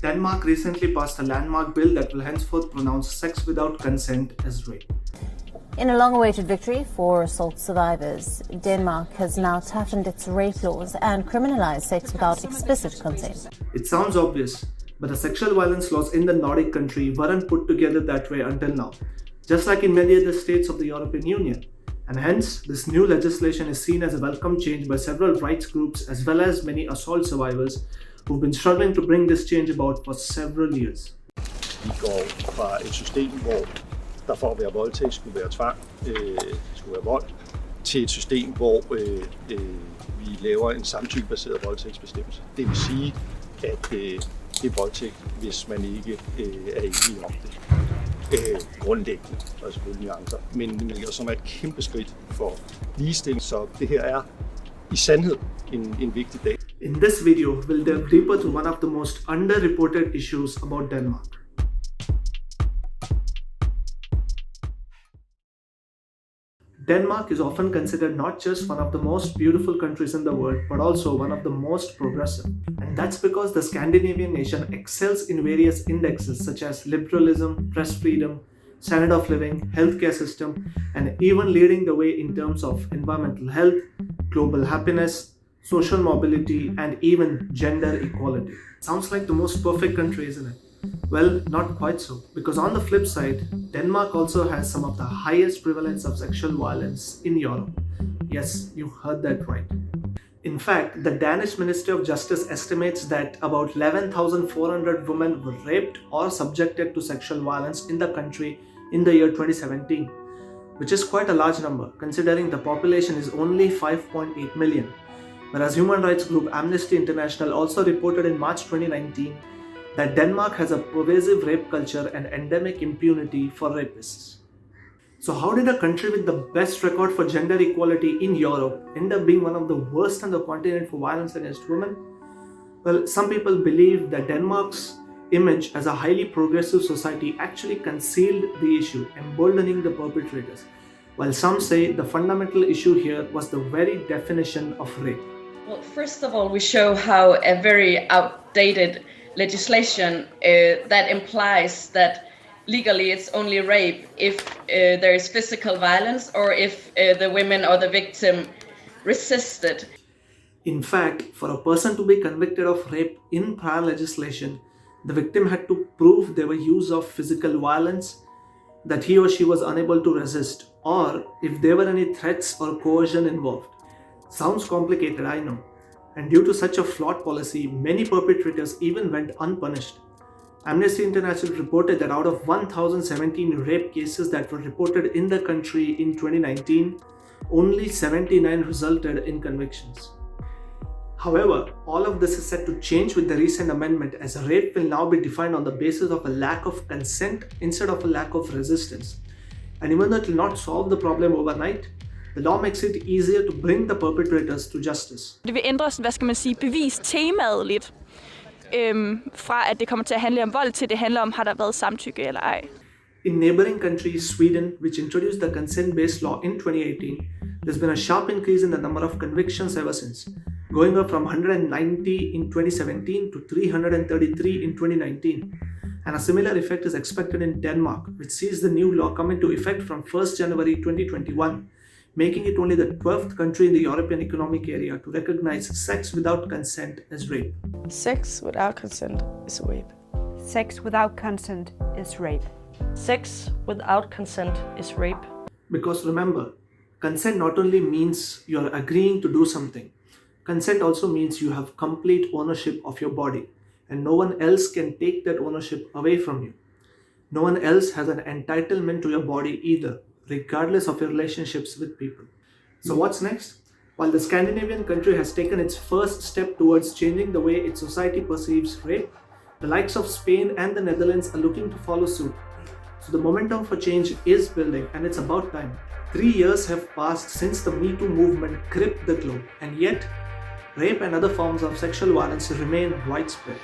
Denmark recently passed a landmark bill that will henceforth pronounce sex without consent as rape. In a long-awaited victory for assault survivors, Denmark has now toughened its rape laws and criminalized sex without explicit consent. It sounds obvious, but the sexual violence laws in the Nordic country weren't put together that way until now, just like in many other states of the European Union. And hence, this new legislation is seen as a welcome change by several rights groups as well as many assault survivors who've been struggling to bring this change about for several years. Vi går fra et system, hvor der for at være voldtægt skulle være tvang, skulle være vold, til et system, hvor vi laver en samtykkebaseret voldtægtsbestemmelse. Det vil sige, at det er voldtægt, hvis man ikke er enige om det. Grundlæggende, og selvfølgelig nuancer, men som er et kæmpe skridt for ligestilling, så det her er i sandhed en vigtig dag. In this video, we'll delve deeper to one of the most underreported issues about Denmark. Denmark is often considered not just one of the most beautiful countries in the world, but also one of the most progressive. And that's because the Scandinavian nation excels in various indexes such as liberalism, press freedom, standard of living, healthcare system, and even leading the way in terms of environmental health, global happiness, social mobility, and even gender equality. Sounds like the most perfect country, isn't it? Well, not quite so, because on the flip side, Denmark also has some of the highest prevalence of sexual violence in Europe. Yes, you heard that right. In fact, the Danish Ministry of Justice estimates that about 11,400 women were raped or subjected to sexual violence in the country in the year 2017, which is quite a large number considering the population is only 5.8 million. Whereas human rights group Amnesty International also reported in March 2019 that Denmark has a pervasive rape culture and endemic impunity for rapists. So how did a country with the best record for gender equality in Europe end up being one of the worst on the continent for violence against women? Well, some people believe that Denmark's image as a highly progressive society actually concealed the issue, emboldening the perpetrators, while some say the fundamental issue here was the very definition of rape. Well, first of all, we show how a very outdated legislation that implies that legally it's only rape if there is physical violence or if the women or the victim resisted. In fact, for a person to be convicted of rape in prior legislation, the victim had to prove there were use of physical violence, that he or she was unable to resist, or if there were any threats or coercion involved. Sounds complicated, I know. And due to such a flawed policy, many perpetrators even went unpunished. Amnesty International reported that out of 1,017 rape cases that were reported in the country in 2019, only 79 resulted in convictions. However, all of this is set to change with the recent amendment, as rape will now be defined on the basis of a lack of consent instead of a lack of resistance. And even though it will not solve the problem overnight, the law makes it easier to bring the perpetrators to justice. Det vil ændre, hvad skal man sige, bevistemaet lidt. Fra at det kommer til at handle om vold til det handler om, har der været samtykke eller ej. In neighboring countries, Sweden, which introduced the consent-based law in 2018, there's been a sharp increase in the number of convictions ever since, going up from 190 in 2017 to 333 in 2019. And a similar effect is expected in Denmark, which sees the new law come into effect from 1st January 2021, making it only the 12th country in the European Economic Area to recognize sex without consent as rape. Sex without consent is rape. Sex without consent is rape. Sex without consent is rape. Because remember, consent not only means you're agreeing to do something, consent also means you have complete ownership of your body, and no one else can take that ownership away from you. No one else has an entitlement to your body either, regardless of your relationships with people. So what's next? While the Scandinavian country has taken its first step towards changing the way its society perceives rape, the likes of Spain and the Netherlands are looking to follow suit. So the momentum for change is building, and it's about time. 3 years have passed since the Me Too movement gripped the globe, and yet rape and other forms of sexual violence remain widespread.